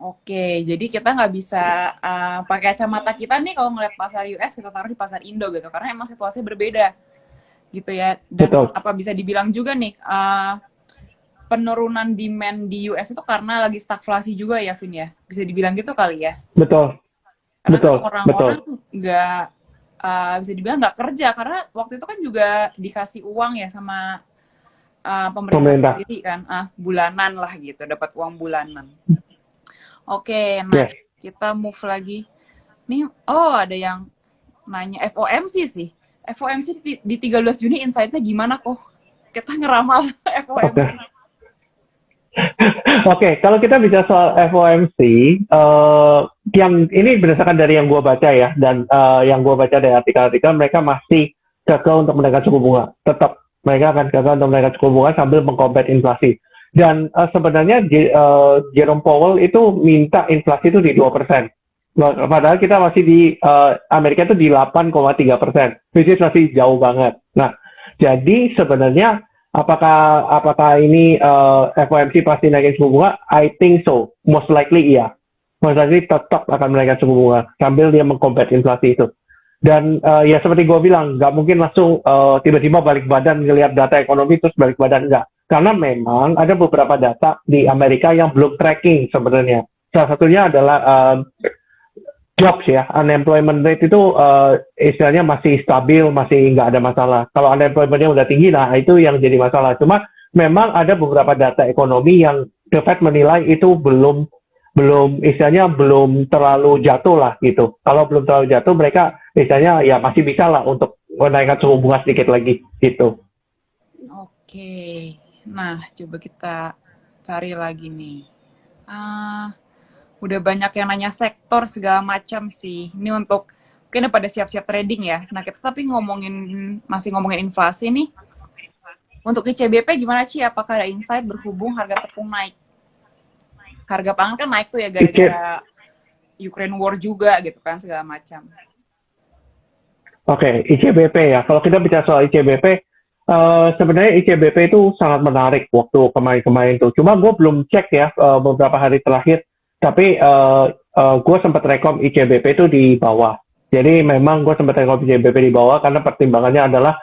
Oke, jadi kita nggak bisa pakai kacamata kita nih kalau ngeliat pasar US kita taruh di pasar Indo gitu, karena emang situasinya berbeda gitu ya. Dan Betul, apa bisa dibilang juga nih penurunan demand di US itu karena lagi stagflasi juga ya, Vin ya. Bisa dibilang gitu kali ya. betul, Karena kan betul, orang-orang betul. nggak bisa dibilang nggak kerja karena waktu itu kan juga dikasih uang ya sama pemerintah Pemerintah. sendiri kan, bulanan lah gitu, dapat uang bulanan. Oke, nah Yes. kita move lagi. Nih, oh ada yang nanya FOMC sih. FOMC di 13 Juni insight-nya gimana kok? Kita ngeramal Oke. FOMC. Oke, kalau kita bicara soal FOMC, yang ini berdasarkan dari yang gue baca ya, dan yang gue baca dari artikel-artikel, mereka masih gagal untuk menaikkan suku bunga. Tetap mereka akan gagal untuk menaikkan suku bunga sambil mengcombat inflasi. Dan sebenarnya Jerome Powell itu minta inflasi itu di 2%. Padahal kita masih di Amerika itu di 8,3%, which is masih jauh banget. Nah, jadi sebenarnya apakah ini FOMC pasti naikin suku bunga? I think so. Most likely iya. Most likely tetap akan menaikkan suku bunga sambil dia mengcombat inflasi itu. Dan ya seperti gue bilang, nggak mungkin langsung tiba-tiba balik badan ngelihat data ekonomi terus balik badan, nggak. Karena memang ada beberapa data di Amerika yang belum tracking sebenarnya. Salah satunya adalah jobs ya, unemployment rate itu istilahnya masih stabil, masih nggak ada masalah. Kalau unemploymentnya udah tinggi, nah itu yang jadi masalah. Cuma memang ada beberapa data ekonomi yang The Fed menilai itu belum istilahnya belum terlalu jatuh lah gitu. Kalau belum terlalu jatuh, mereka istilahnya ya masih bisa lah untuk menaikkan suku bunga sedikit lagi gitu. Oke, nah coba kita cari lagi nih. Ah, udah banyak yang nanya sektor segala macam sih. Ini untuk mungkin pada siap-siap trading ya. Nah kita tapi masih ngomongin inflasi nih. Untuk ICBP gimana sih? Apakah ada insight berhubung harga tepung naik? Harga pangan kan naik tuh ya IC, gara-gara Ukraine War juga gitu kan segala macam. Oke, ICBP ya. Kalau kita bicara soal ICBP, sebenarnya ICBP itu sangat menarik waktu kemarin-kemarin tuh. Cuma gue belum cek ya beberapa hari terakhir. Tapi gue sempat rekom ICBP itu di bawah. Jadi memang gue sempat rekom ICBP di bawah karena pertimbangannya adalah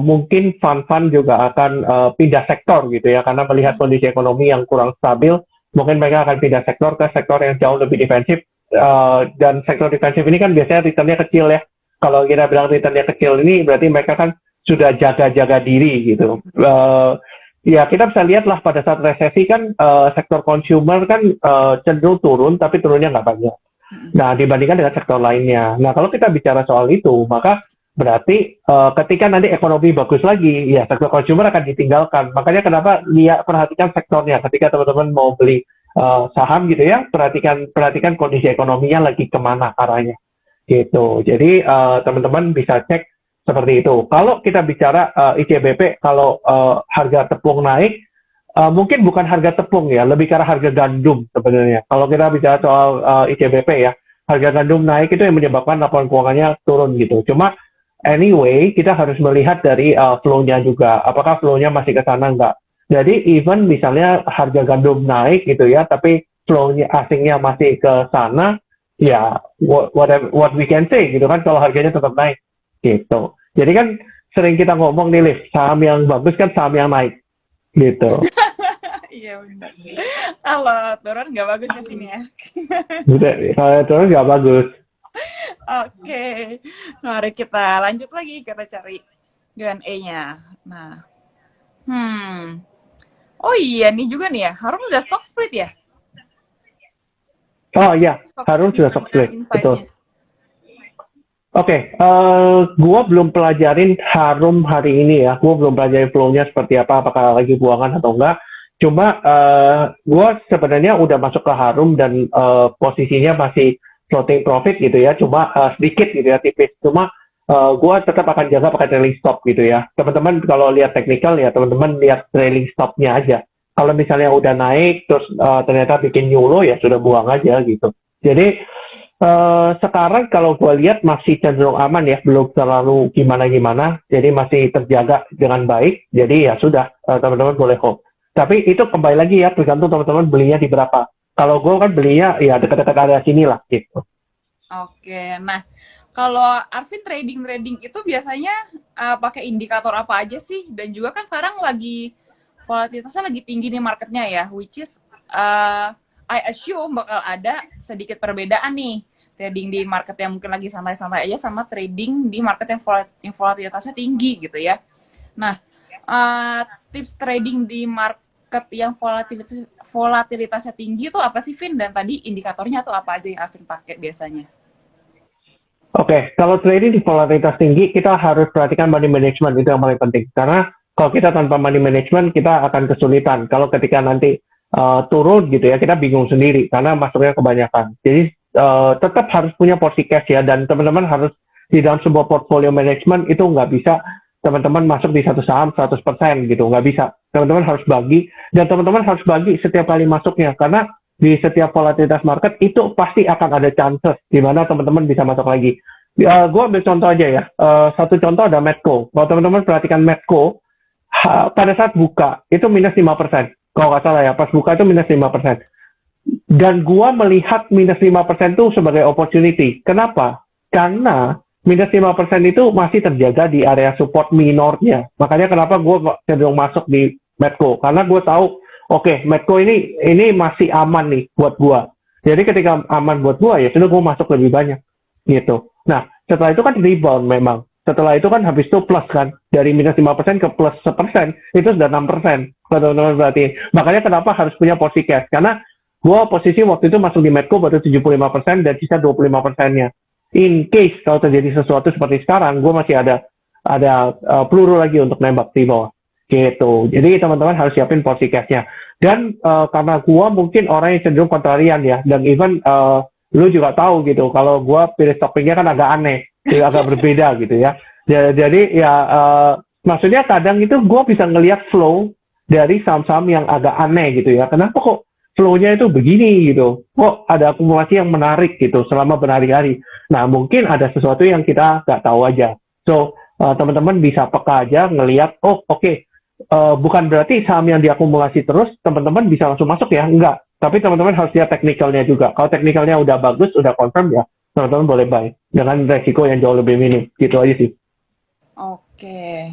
mungkin fund-fund juga akan pindah sektor gitu ya. Karena melihat kondisi ekonomi yang kurang stabil, mungkin mereka akan pindah sektor ke sektor yang jauh lebih defensif. Dan sektor defensif ini kan biasanya returnnya kecil ya. Kalau kita bilang returnnya kecil ini berarti mereka kan sudah jaga-jaga diri gitu. Ya kita bisa lihat lah pada saat resesi kan sektor consumer kan cenderung turun tapi turunnya nggak banyak. Nah dibandingkan dengan sektor lainnya. Nah kalau kita bicara soal itu maka berarti ketika nanti ekonomi bagus lagi ya sektor consumer akan ditinggalkan. Makanya kenapa dia perhatikan sektornya ketika teman-teman mau beli saham gitu ya, perhatikan kondisi ekonominya lagi kemana arahnya gitu. Jadi teman-teman bisa cek seperti itu. Kalau kita bicara ICBP, kalau harga tepung naik, mungkin bukan harga tepung ya, lebih karena harga gandum sebenarnya. Kalau kita bicara soal ICBP ya, harga gandum naik itu yang menyebabkan laporan keuangannya turun gitu. Cuma anyway, kita harus melihat dari flow-nya juga. Apakah flow-nya masih ke sana nggak? Jadi even misalnya harga gandum naik gitu ya, tapi flow-nya asingnya masih ke sana, ya what we can say gitu kan kalau harganya tetap naik gitu. Jadi kan sering kita ngomong nih Liv, saham yang bagus kan saham yang naik gitu. Iya benar. Kalau turun nggak bagus ya sini ya. Gitu. Kalau terus nggak bagus. Oke, mari kita lanjut lagi kita cari Q&A-nya. Nah, oh iya nih juga nih ya, Harun udah stock split ya? Oh iya, Stock split Harun sudah stock gimana split, betul. insight-nya? Oke, gua belum pelajarin Harum hari ini ya. Gua belum pelajarin flow-nya seperti apa, apakah lagi buangan atau enggak. Cuma gua sebenarnya udah masuk ke Harum dan posisinya masih floating profit gitu ya. Cuma sedikit gitu ya, tipis. Cuma gua tetap akan jaga pakai trailing stop gitu ya. Teman-teman kalau lihat technical ya, teman-teman lihat trailing stop-nya aja. Kalau misalnya udah naik terus ternyata bikin new low ya sudah buang aja gitu. Jadi sekarang kalau gue lihat masih cenderung aman ya, belum terlalu gimana-gimana, jadi masih terjaga dengan baik. Jadi ya sudah, teman-teman boleh hold. Tapi itu kembali lagi ya, tergantung teman-teman belinya di berapa. Kalau gue kan belinya ya dekat-dekat area sini lah gitu. Oke, nah kalau Arvin trading itu biasanya pakai indikator apa aja sih? Dan juga kan sekarang lagi volatilitasnya lagi tinggi nih marketnya ya, which is I assume bakal ada sedikit perbedaan nih trading di market yang mungkin lagi santai-santai aja sama trading di market yang volatilitasnya tinggi gitu ya. Nah, tips trading di market yang volatilitasnya tinggi itu apa sih, Vin? Dan tadi indikatornya tuh apa aja yang Arvin pakai biasanya? Oke, kalau trading di volatilitas tinggi, kita harus perhatikan money management, itu yang paling penting. Karena kalau kita tanpa money management, kita akan kesulitan. Kalau ketika nanti turun gitu ya, kita bingung sendiri karena masuknya kebanyakan. Jadi tetap harus punya porsi cash ya, dan teman-teman harus di dalam sebuah portfolio management itu nggak bisa teman-teman masuk di satu saham 100% gitu, nggak bisa. Teman-teman harus bagi, dan teman-teman harus bagi setiap kali masuknya, karena di setiap volatilitas market itu pasti akan ada chances di mana teman-teman bisa masuk lagi. Gue ambil contoh aja ya. Satu contoh ada Medco. Kalau teman-teman perhatikan Medco, pada saat buka itu minus 5%. Kalau nggak salah ya, pas buka itu minus 5%. Dan gue melihat minus 5% itu sebagai opportunity. Kenapa? Karena minus 5% itu masih terjaga di area support minornya. Makanya kenapa gue cenderung masuk di Medco. Karena gue tahu oke, Medco ini masih aman nih buat gua. Jadi ketika aman buat gua ya sudah gua masuk lebih banyak gitu. Nah, setelah itu kan rebound memang. Setelah itu kan habis itu plus kan, dari minus 5% ke plus 1%, itu sudah 6%. Teman-teman berarti. Makanya kenapa harus punya porsi cash? Karena gua posisi waktu itu masuk di Medco baru 75% dan sisa 25%-nya. In case kalau terjadi sesuatu seperti sekarang, gua masih ada peluru lagi untuk nembak di bawah. Gitu. Jadi teman-teman harus siapin porsi cashnya. Dan karena gua mungkin orang yang cenderung kontrarian ya, dan even lu juga tahu gitu, kalau gua pilih stoppingnya kan agak aneh, jadi agak berbeda gitu ya. Jadi ya maksudnya kadang itu gua bisa ngelihat flow dari saham-saham yang agak aneh gitu ya. Kenapa kok flow-nya itu begini gitu? Kok ada akumulasi yang menarik gitu selama berhari-hari? Nah mungkin ada sesuatu yang kita nggak tahu aja. So teman-teman bisa peka aja ngelihat, oh oke, bukan berarti saham yang diakumulasi terus teman-teman bisa langsung masuk ya, enggak. Tapi teman-teman harus lihat teknikalnya juga. Kalau teknikalnya udah bagus, udah confirm ya, teman-teman boleh buy dengan resiko yang jauh lebih minim. Gitu aja sih. Oke.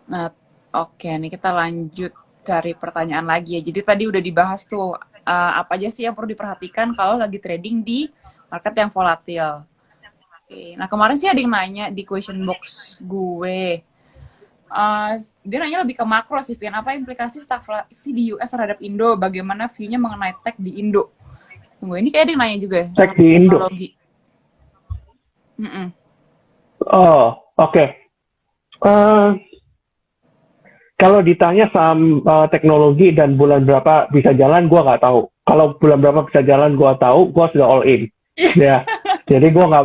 Nah, oke nih kita lanjut cari pertanyaan lagi ya. Jadi tadi udah dibahas tuh apa aja sih yang perlu diperhatikan kalau lagi trading di market yang volatil. Oke. Nah, kemarin sih ada yang nanya di question box gue. Dia nanya lebih ke makro sih, Vian. Apa implikasi stagflasi di US terhadap Indo? Bagaimana view-nya mengenai tech di Indo? Tunggu, ini kayak dia nanya juga ya. Tech di Indo? Oh, oke. Kalau ditanya saham teknologi dan bulan berapa bisa jalan, gue nggak tahu. Kalau bulan berapa bisa jalan, gue tahu. Gue sudah all in. Ya, jadi gue nggak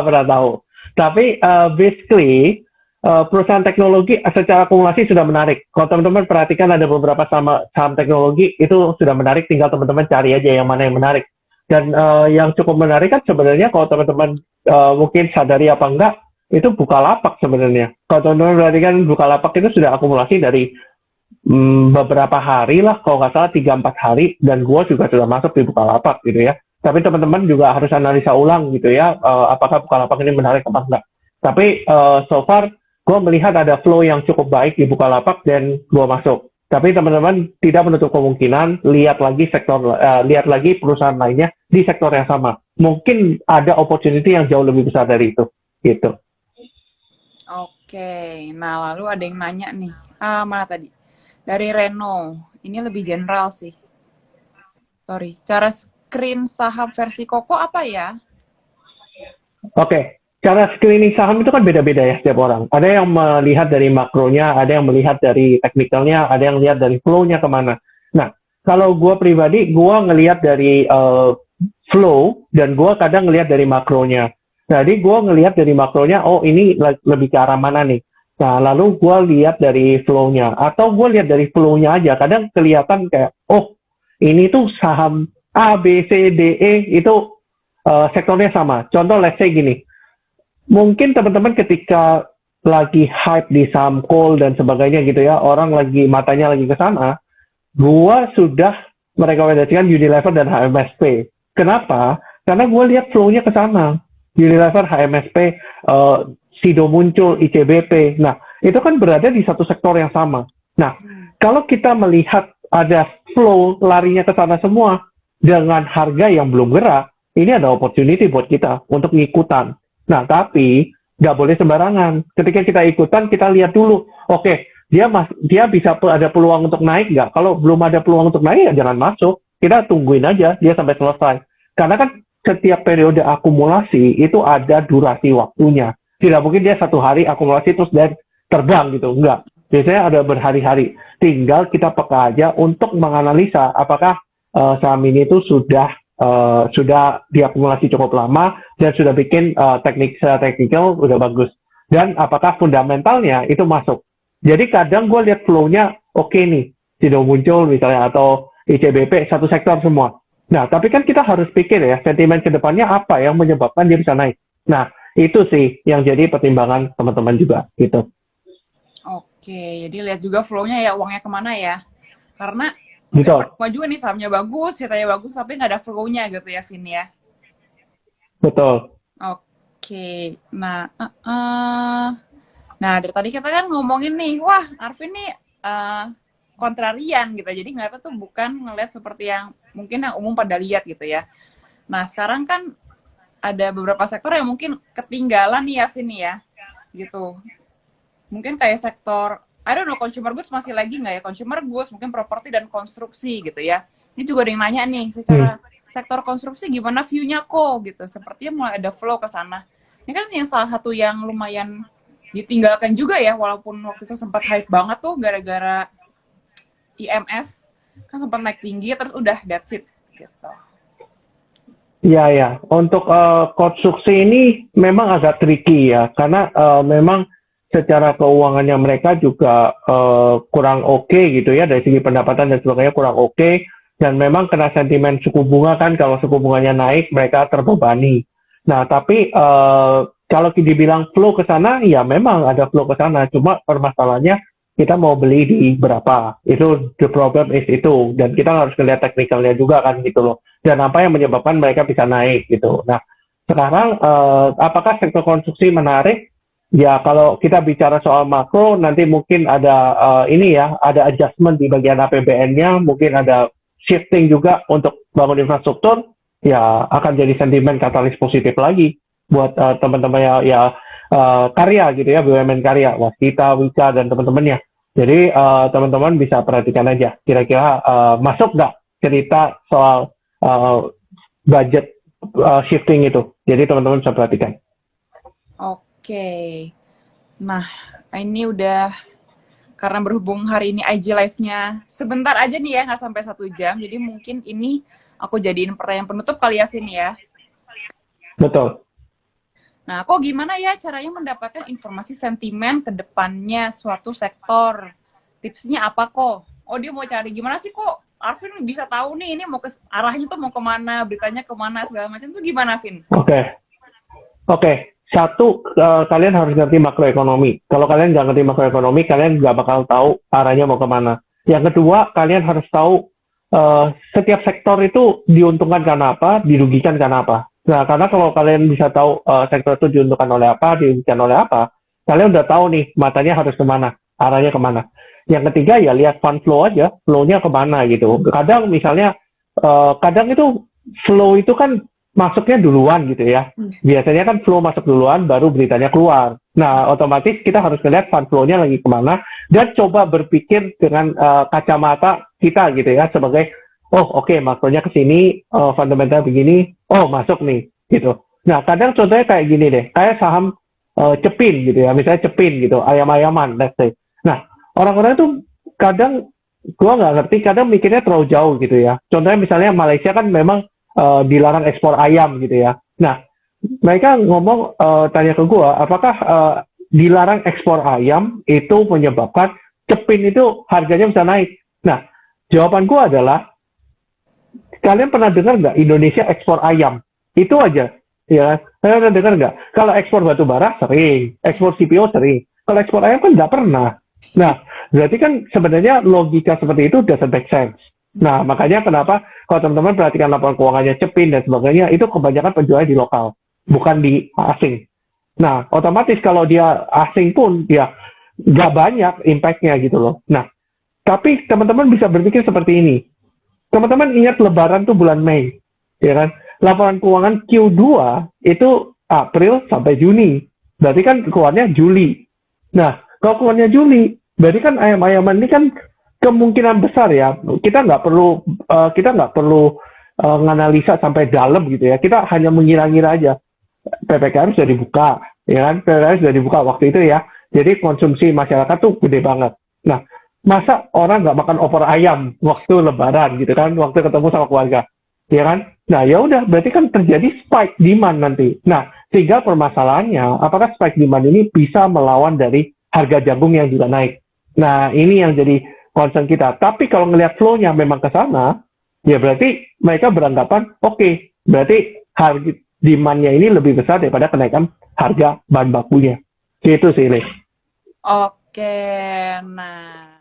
pernah tahu. Tapi basically perusahaan teknologi secara akumulasi sudah menarik. Kalau teman-teman perhatikan ada beberapa saham teknologi itu sudah menarik, tinggal teman-teman cari aja yang mana yang menarik. Dan yang cukup menarik kan sebenarnya kalau teman-teman mungkin sadari apa enggak, itu Bukalapak sebenarnya. Kalau teman-teman perhatikan Bukalapak itu sudah akumulasi dari beberapa hari lah, kalau nggak salah 3-4 hari, dan gua juga sudah masuk di Bukalapak gitu ya. Tapi teman-teman juga harus analisa ulang gitu ya, apakah Bukalapak ini menarik apa enggak. Tapi so far gue melihat ada flow yang cukup baik di Bukalapak dan gue masuk. Tapi teman-teman tidak menutup kemungkinan lihat lagi perusahaan lainnya di sektor yang sama. Mungkin ada opportunity yang jauh lebih besar dari itu. Gitu. Oke, nah lalu ada yang nanya nih, mana tadi? Dari Reno, ini lebih general sih. Sorry, cara screen saham versi Koko apa ya? Oke. Cara screening saham itu kan beda-beda ya setiap orang. Ada yang melihat dari makronya, ada yang melihat dari teknikalnya, ada yang melihat dari flow-nya kemana. Nah, kalau gue pribadi, gue ngelihat dari flow, dan gue kadang ngelihat dari makronya. Jadi gue ngelihat dari makronya, oh ini lebih ke arah mana nih. Nah, lalu gue lihat dari flow-nya. Atau gue lihat dari flow-nya aja. Kadang kelihatan kayak, oh ini tuh saham A, B, C, D, E, itu sektornya sama. Contoh, let's say gini. Mungkin teman-teman ketika lagi hype di saham coal dan sebagainya gitu ya, orang lagi matanya lagi ke sana, gua sudah merekomendasikan Unilever dan HMSP. Kenapa? Karena gue lihat flow-nya ke sana. Unilever, HMSP, Sido muncul, ICBP. Nah, itu kan berada di satu sektor yang sama. Nah, kalau kita melihat ada flow larinya ke sana semua dengan harga yang belum gerak, ini ada opportunity buat kita untuk ngikutan. Nah, tapi nggak boleh sembarangan. Ketika kita ikutan, kita lihat dulu. Oke, dia bisa ada peluang untuk naik nggak? Kalau belum ada peluang untuk naik, ya jangan masuk. Kita tungguin aja dia sampai selesai. Karena kan setiap periode akumulasi itu ada durasi waktunya. Tidak mungkin dia satu hari akumulasi terus dan terbang gitu. Enggak. Biasanya ada berhari-hari. Tinggal kita peka aja untuk menganalisa apakah saham ini itu sudah diakumulasi cukup lama dan sudah bikin technical udah bagus. Dan apakah fundamentalnya itu masuk. Jadi kadang gue lihat flow-nya oke nih. Tidak muncul misalnya atau ICBP satu sektor semua. Nah, tapi kan kita harus pikir ya, sentimen ke depannya apa yang menyebabkan dia bisa naik. Nah, itu sih yang jadi pertimbangan teman-teman juga, gitu. Oke, jadi lihat juga flow-nya ya, uangnya kemana ya. Karena Betul, mungkin juga nih sahamnya bagus, ceritanya bagus, tapi nggak ada flow-nya gitu ya, Vin ya. betul. Oke, nah dari tadi kita kan ngomongin nih, wah Arvin nih kontrarian gitu, jadi ngeliatnya tuh bukan ngeliat seperti yang mungkin yang umum pada lihat gitu ya. Nah sekarang kan ada beberapa sektor yang mungkin ketinggalan nih ya, Vin ya, gitu. Mungkin kayak sektor, I don't know, consumer goods masih lagi nggak ya? Consumer goods, mungkin properti dan konstruksi gitu ya. Ini juga ada yang nanya nih, secara sektor konstruksi gimana view-nya kok gitu. Sepertinya mulai ada flow ke sana. Ini kan yang salah satu yang lumayan ditinggalkan juga ya, walaupun waktu itu sempat hype banget tuh gara-gara IMF, kan sempat naik tinggi, terus udah that's it gitu. Iya, ya. Untuk konstruksi ini memang agak tricky ya, karena memang secara keuangannya mereka juga kurang oke gitu ya, dari segi pendapatan dan sebagainya kurang oke, dan memang kena sentimen suku bunga kan, kalau suku bunganya naik mereka terbebani. Nah, tapi kalau dibilang flow ke sana, ya memang ada flow ke sana, cuma permasalahannya kita mau beli di berapa, itu the problem is itu, dan kita harus lihat teknikalnya juga kan gitu loh, dan apa yang menyebabkan mereka bisa naik gitu. Nah, sekarang apakah sektor konstruksi menarik? Ya, kalau kita bicara soal makro, nanti mungkin ada ini ya, ada adjustment di bagian APBN-nya, mungkin ada shifting juga untuk bangun infrastruktur, ya akan jadi sentimen katalis positif lagi buat teman-teman ya karya gitu ya, BUMN karya, Waskita, Wika, dan teman-temannya. Jadi teman-teman bisa perhatikan aja, kira-kira masuk nggak cerita soal budget shifting itu. Jadi teman-teman bisa perhatikan. Oke. Nah, ini udah karena berhubung hari ini IG live-nya sebentar aja nih ya, nggak sampai 1 jam. Jadi mungkin ini aku jadiin pertanyaan penutup kali ya, Vin ya. Betul. Nah, kok gimana ya caranya mendapatkan informasi sentimen ke depannya suatu sektor? Tipsnya apa kok? Oh, dia mau cari gimana sih kok? Arvin bisa tahu nih ini mau ke arahnya tuh mau kemana, beritanya kemana segala macam tuh gimana, Vin? Oke. Satu, kalian harus ngerti makroekonomi. Kalau kalian nggak ngerti makroekonomi, kalian nggak bakal tahu arahnya mau kemana. Yang kedua, kalian harus tahu setiap sektor itu diuntungkan karena apa, dirugikan karena apa. Nah, karena kalau kalian bisa tahu sektor itu diuntungkan oleh apa, dirugikan oleh apa, kalian udah tahu nih matanya harus kemana, arahnya kemana. Yang ketiga ya lihat fund flow aja, flow-nya kemana gitu. Kadang misalnya, kadang itu flow itu kan masuknya duluan gitu ya. Biasanya kan flow masuk duluan, baru beritanya keluar. Nah, otomatis kita harus melihat fund flow-nya lagi kemana, dan coba berpikir dengan kacamata kita gitu ya, sebagai, oh oke, makronya ke sini, fundamental begini, oh masuk nih, gitu. Nah, kadang contohnya kayak gini deh, kayak saham Cepin gitu ya, misalnya Cepin gitu, ayam-ayaman, let's say. Nah, orang-orang tuh kadang, gua nggak ngerti, kadang mikirnya terlalu jauh gitu ya. Contohnya misalnya Malaysia kan memang dilarang ekspor ayam gitu ya. Nah, mereka ngomong tanya ke gua, apakah dilarang ekspor ayam itu menyebabkan Cepin itu harganya bisa naik? Nah, jawaban gua adalah, kalian pernah dengar nggak Indonesia ekspor ayam? Itu aja, ya. Kalian pernah dengar nggak? Kalau ekspor batu bara sering, ekspor CPO sering. Kalau ekspor ayam kan nggak pernah. Nah, berarti kan sebenarnya logika seperti itu doesn't make sense. Nah, makanya kenapa kalau teman-teman perhatikan laporan keuangannya Cepin dan sebagainya, itu kebanyakan penjualnya di lokal, bukan di asing. Nah, otomatis kalau dia asing pun, ya nggak banyak impact-nya gitu loh. Nah, tapi teman-teman bisa berpikir seperti ini. Teman-teman ingat Lebaran tuh bulan Mei, ya kan? Laporan keuangan Q2 itu April sampai Juni. Berarti kan keluarnya Juli. Nah, kalau keluarnya Juli, berarti kan ayam-ayaman ini kan kemungkinan besar ya. Kita nggak perlu nganalisa sampai dalam gitu ya. Kita hanya mengira-ngira aja. PPKM sudah dibuka, ya kan? PPKM sudah dibuka waktu itu ya. Jadi konsumsi masyarakat tuh gede banget. Nah, masa orang nggak makan opor ayam waktu Lebaran gitu kan? Waktu ketemu sama keluarga, ya kan? Nah, ya udah, berarti kan terjadi spike demand nanti. Nah, tinggal permasalahannya, apakah spike demand ini bisa melawan dari harga jagung yang juga naik? Nah, ini yang jadi concern kita. Tapi kalau ngelihat flow-nya memang ke sana, ya berarti mereka beranggapan, oke, berarti harga demand-nya ini lebih besar daripada kenaikan harga bahan bakunya. Gitu sih, Le. Oke, nah